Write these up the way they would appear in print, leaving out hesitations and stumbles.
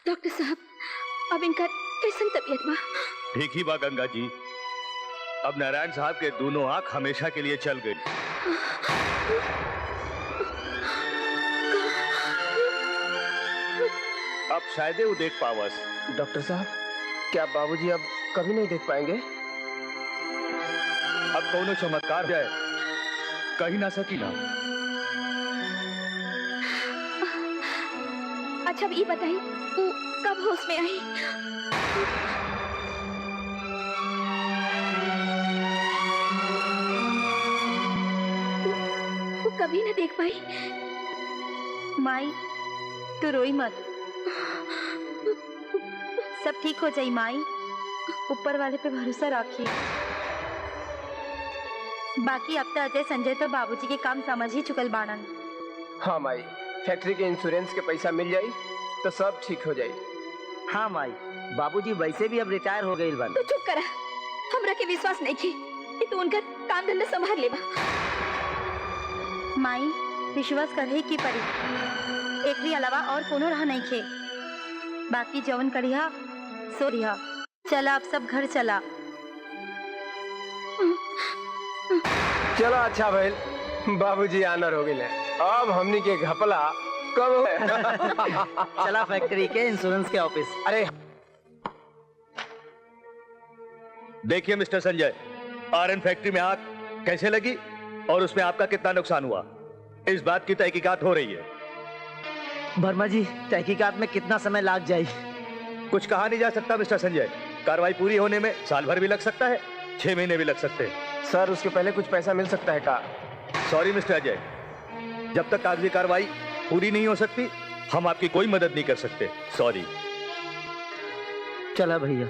Doctor साहब, अब इनका कैसन तबीयत बा? ठीक ही बा गंगा जी। अब नारायण साहब के दोनों आंख हमेशा के लिए चल गई। अब शायद वो देख पावस। डॉक्टर साहब, क्या बाबूजी अब कभी नहीं देख पाएंगे? अब दोनों चमत्कार जाए, कहीं ना सकी ना। अच्छा, अब ये बताइए, वो कब होश में आई? वो कभी ना देख पाई। माई, तू रोई मत, सब ठीक हो जाई माई। ऊपर वाले पे भरोसा रखिए। बाकी अब तो अजय संजय तो बाबूजी के काम समझ ही चुकल बाड़न। हाँ माई, फैक्ट्री के इंश्योरेंस के पैसा मिल जाई तो सब ठीक हो जाई। हाँ माई, बाबूजी वैसे भी अब रिटायर हो गए बन। तू चुप करा, हमरा के विश्वास नहीं की कि तू उनका काम धंधा संभाल लेबा। माई, विश्वास करे की पड़ी, एकरी अलावा और कोनो रहा नहीं खे। बाकी जवन करिहा सो रिहा। चला अब सब घर चला। चलो अच्छा भइल, बाबूजी आनर हो गए। अब हमनी के घपला कब हो? चला फैक्ट्री के इंश्योरेंस के ऑफिस। अरे देखिए मिस्टर संजय, आरएन फैक्ट्री में आग कैसे लगी और उसमें आपका कितना नुकसान हुआ, इस बात की तहकीकात हो रही है। वर्मा जी, तहकीकात में कितना समय लग जाए? कुछ कहा नहीं जा सकता मिस्टर संजय। कार्रवाई पूरी होने में साल भर भी लग सकता है, 6 महीने भी लग सकते हैं। सर, उसके पहले कुछ पैसा मिल सकता है का? सॉरी मिस्टर अजय, जब तक कागजी कार्रवाई पूरी नहीं हो सकती हम आपकी कोई मदद नहीं कर सकते। सॉरी। चला भैया।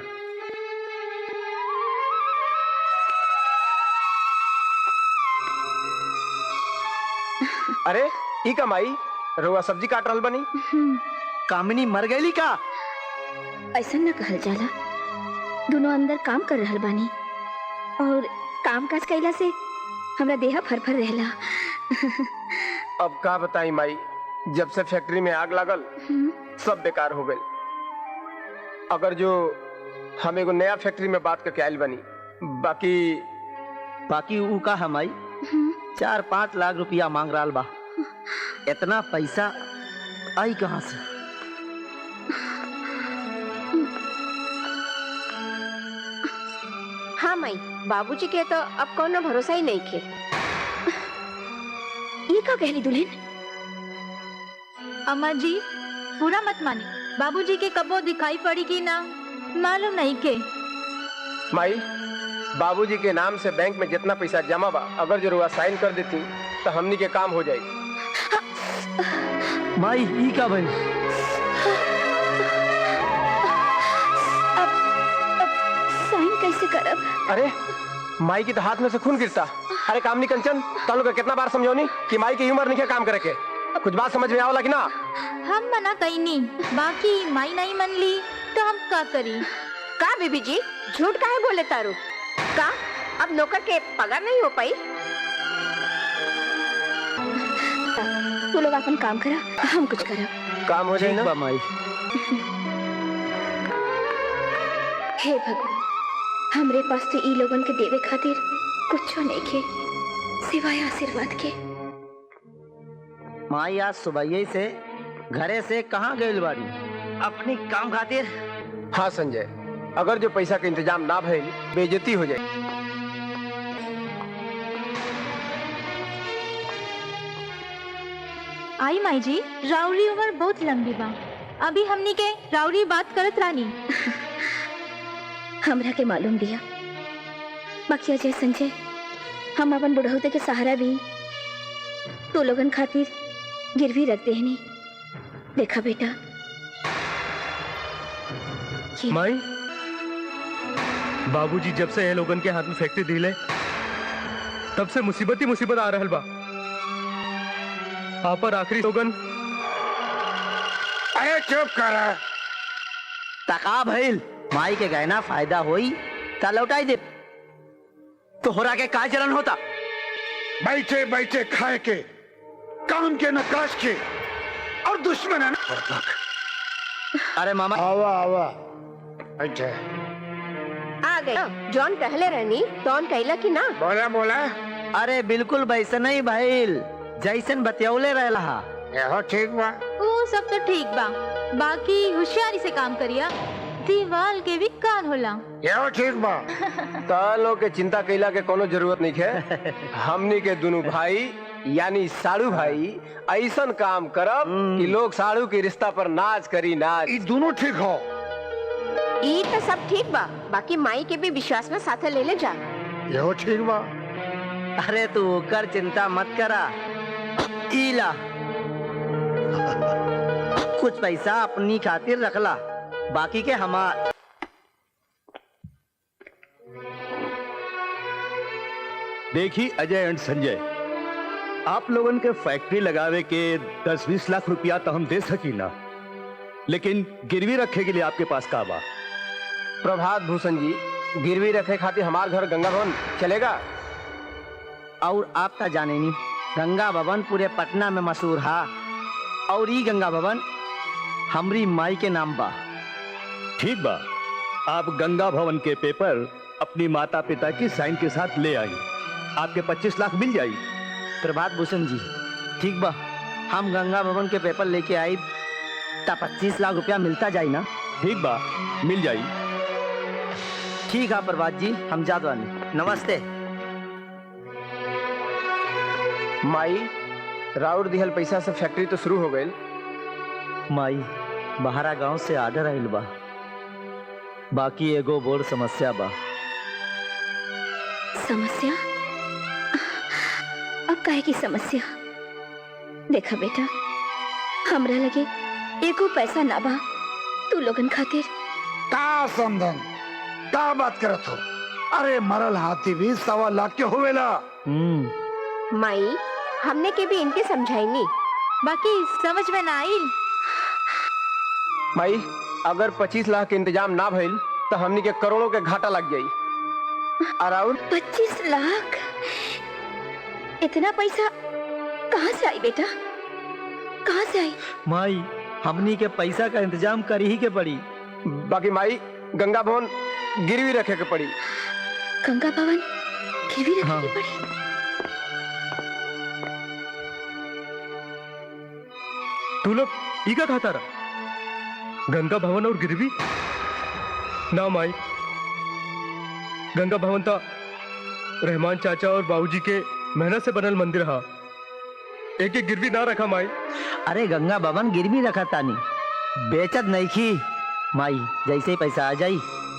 अरे ई का माई, रोआ सब्जी काट रहल बनी? कामिनी मर गई का? ऐसा न कहल जाला, दोनों अंदर काम कर रहल बानी और काम काज कैला से हमरा देह फरफर रहला। अब का बताई माई, जब से फैक्ट्री में आग लगल सब बेकार हो गए। अगर जो हम एगो नया फैक्ट्री में बात करके आयल बनी, बाकी ऊ का हमाई 4-5 लाख रुपया मांग रहा बा। इतना पैसा आई कहाँ से? हाँ माई, बाबूजी के तो अब कोनो भरोसा ही नहीं खे। ये का कहली दुल्हन? अम्मा जी, पूरा मत मानी, बाबूजी के कबो दिखाई पड़ी कि ना मालूम नहीं के। माई, बाबूजी के नाम से बैंक में जितना पैसा जमा बा, अगर जो रुआ साइन कर देती तो हमनी के काम हो जाएगी। माई, ई का भाई? अब साइन कैसे करब? अरे माई की तो हाथ में से खून गिरता। अरे काम नहीं कंचन, तालू का कितना बार समझौनी कि माई की उम्र नहीं है काम करे के। कुछ बात समझ में आवला कि ना? हम मना कहीं नहीं, बाकी माई नहीं मन ली तो हम का करी? का बीबी जी, झूठ काहे बोले तारू? का अब नौकर के पगार नहीं हो पाई? तू लोग अपन काम करा, हम कुछ करब। काम हो जाए ना माई। हे भगवान, हमरे पास तो ई लोगन के देवे खातिर कुछ नहीं के सिवाय आशीर्वाद के। माई आज सुबह से घरे से कहाँ गई बाड़ी? अपनी काम खातिर। हाँ संजय, अगर जो पैसा का इंतजाम ना भइल, बेइज्जती हो जाए। आई माई जी, राउरी उम्र बहुत लंबी बा, अभी हमनी के राउरी बात करत रानी। हमरा के मालूम दिया, बाकी अजय संजय, हम अपन बुढ़ौते के सहारा भी तो लोगन खातिर गिरवी रख देनी। देखा बेटा, माई, बाबूजी जब से ये लोगन के हाथ में फैक्ट्री दिले, तब से मुसीबत ही मुसीबत आ रहल बा। आप पर आखिरी लोगन। अरे चुप कर। तका भइल, माई के गहना फायदा होई ता लौटाई दे। तो होरा के काय चलन होता? बैठे बैठे खाए के, काम के नकाश के, और दुश्मन है ना। अरे मामा आवा आवा बैठे। आ गए जॉन कहले रहनी तौन कहला कि ना। बोला बोला अरे बिल्कुल वैसे नहीं भाईल जैसन बतियौले रहला। यहो ठीक बा। वो सब तो ठीक बा, बाकी होशियारी से काम करिया, दीवाल के भी कान होला। यहो ठीक बा। तालो के चिंता कैला के कोनो जरूरत नहीं है। हमनी के दोनों भाई यानी साड़ू भाई ऐसन काम करब कि लोग साड़ू के रिश्ता पर नाच करी नाच। ये दोनों ठीक हो। ई तो सब ठीक बा, बाकी माई के भी विश्वास में साथे ले ले जा। यहो ठीक बा। अरे तू कर चिंता मत करा। इला कुछ पैसा अपनी खातिर रखला, बाकी के हमार। देखिए अजय एंड संजय, आप लोगन के फैक्ट्री लगावे के 10-20 लाख रुपया तो हम दे सकी ना, लेकिन गिरवी रखे के लिए आपके पास का बा? प्रभात भूषण जी, गिरवी रखे खातिर हमार घर गंगा भवन चलेगा? और आप का जाने नहीं, गंगा भवन पूरे पटना में मशहूर है, और ये गंगा भवन हमरी माई के नाम बा। ठीक बा, आप गंगा भवन के पेपर अपनी माता पिता की साइन के साथ ले आई, आपके 25 लाख मिल जाई। प्रभात भूषण जी ठीक बा, हम गंगा भवन के पेपर लेके आई ता 25 लाख रुपया मिलता जाई ना। ठीक बा, मिल जाई। ठीक है प्रभात जी, हम जात बानी। नमस्ते। माई राउर दिहल पैसा से फैक्ट्री तो शुरू हो गई। माई बहारा गांव से आर्डर आइल बा, बाकी एगो बोर समस्या बा। समस्या? अब काहे की समस्या? देखा बेटा, हमरा लगे एको पैसा ना बा तू लोगन खातिर। का समझन का बात करत हो? अरे मरल हाथी भी 1.25 लाख के होवेला। माई हमने के भी इनके समझाई नहीं, बाकी समझ में ना आई। माई अगर 25 लाख के इंतजाम ना भइल तो हमनी के करोड़ों के घाटा लग जाई। अराउंड 25 लाख? इतना पैसा कहाँ से आई बेटा, कहाँ से आई? माई हमनी के पैसा का इंतजाम कर ही के पड़ी। बाकी माई गंगा भवन गिरवी रखे के पड़ी। गंगा भवन गिरवी रखनी हाँ। पड़ी? तू लोग इका खाता रहा गंगा भवन और गिरवी ना माई। गंगा भवन था रहमान चाचा और बाबूजी के मेहनत से बनल मंदिर हा, एक एक गिरवी ना रखा माई। अरे गंगा भवन गिरवी रखा तानी, बेचत नहीं की माई। जैसे ही पैसा आ जाई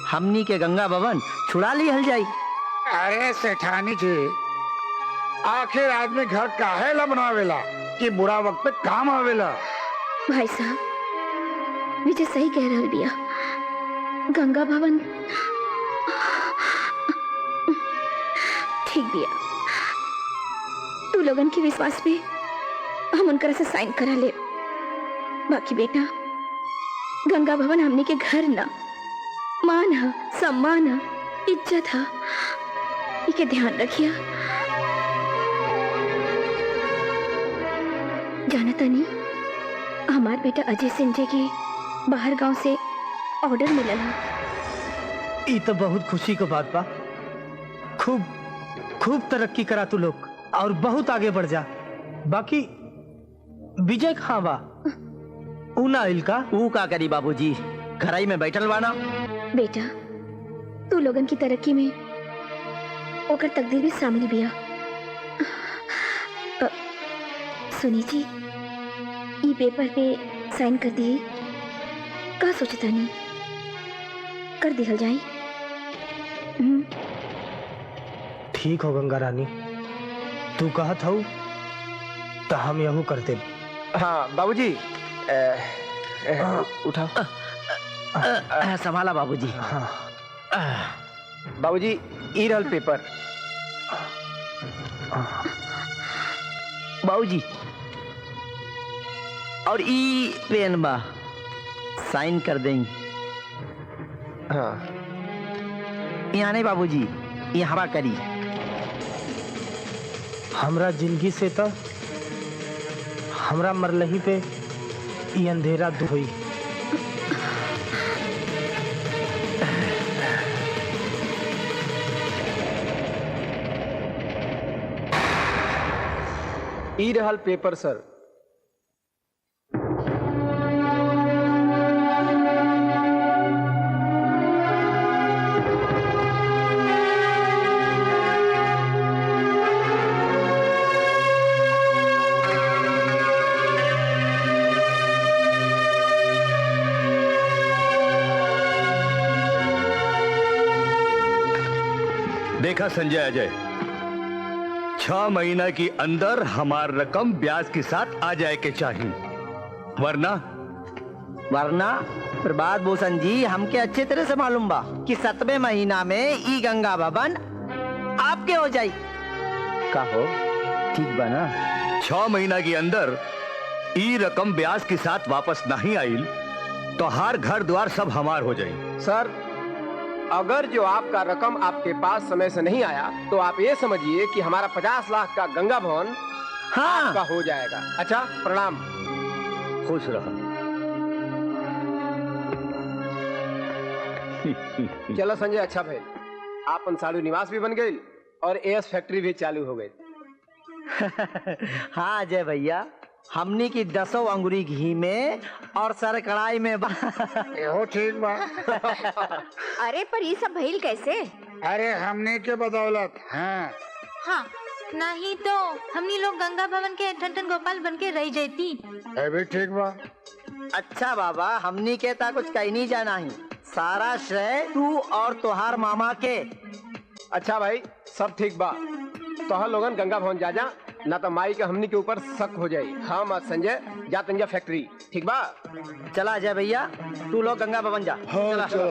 हमनी के गंगा भवन छुड़ा ली हल जाई। अरे सेठानी जी, आखिर आदमी घर काहे ला बनावेला कि बुरा वक्त पे काम आवेला। भाई साहब विजय सही कह रहा बिया, गंगा भवन ठीक बिया। तू लोगन के विश्वास पे हम उनकर से साइन करा ले, बाकी बेटा गंगा भवन हमने के घर ना, मान है, सम्मान है, इज्जत है, इके ध्यान रखिया। जानता नहीं हमार बेटा अजय संजय के बाहर गांव से ऑर्डर मिलल है। ये तो बहुत खुशी की बात बा। खूब खूब तरक्की करा तू लोग और बहुत आगे बढ़ जा। बाकी विजय कहाँ बा? ऊना इल का ऊ का करी बाबूजी, घराई में बैठल बाना। बेटा तू लोगन की तरक्की में ओकर तकदीर भी शामिल बिया। सुनी जी, ई पेपर पे साइन कर दिए, का सोचता नहीं कर दिहल जाई। ठीक हो गंगा रानी, तू कहत हूँ तो हम यहू करते। हाँ बाबूजी, उठाओ। संभाला बाबूजी। बाबूजी ई रहल पेपर। बाबूजी और ई पेन बा, साइन कर दें। हाँ यहाँ नहीं बाबूजी, यहाँ करी। हमरा जिंदगी से तो हमरा मरलही पे ये अंधेरा दूर हुई। ई रहल पेपर सर। देखा संजय अजय, 6 महीना के अंदर हमार रकम ब्याज के साथ आ जाए के चाहिए, वरना प्रभात भूषण जी, हमके अच्छे तरह से मालूम बा कि 7वें महीना में ई गंगा भवन आपके हो जाई। का हो ठीक बा ना? 6 महीना के अंदर ई रकम ब्याज के साथ वापस नहीं आई तो हर घर द्वार सब हमार हो जाए। सर, अगर जो आपका रकम आपके पास समय से नहीं आया तो आप ये समझिए कि हमारा 50 लाख का गंगा भवन आपका हो जाएगा। अच्छा, प्रणाम। खुश रहा। चलो संजय, अच्छा भाई, आप साड़ू निवास भी बन गए और एएस फैक्ट्री भी चालू हो गई। हाँ अजय भैया, हमनी की 10 अंगुरी घी में और सर कढ़ाई में हो ठीक बा। अरे पर ये सब भइल कैसे? अरे हमने के बदौलत। हाँ हाँ, नहीं तो हमनी लोग गंगा भवन के ठंडन गोपाल बन के रह जाती। भी ठीक बा। अच्छा बाबा, हमनी के ता कुछ कहीं नहीं जाना ही, सारा श्रेय तू और तुहार मामा के। अच्छा भाई, सब ठीक बा। तो हम लोगन गंगा भवन जा ना तो माई के हमनी के ऊपर शक हो जाये। हम और संजय जाते फैक्ट्री, ठीक बा? चला अजय भैया, तू लोग गंगा भवन जा। हाँ, चला।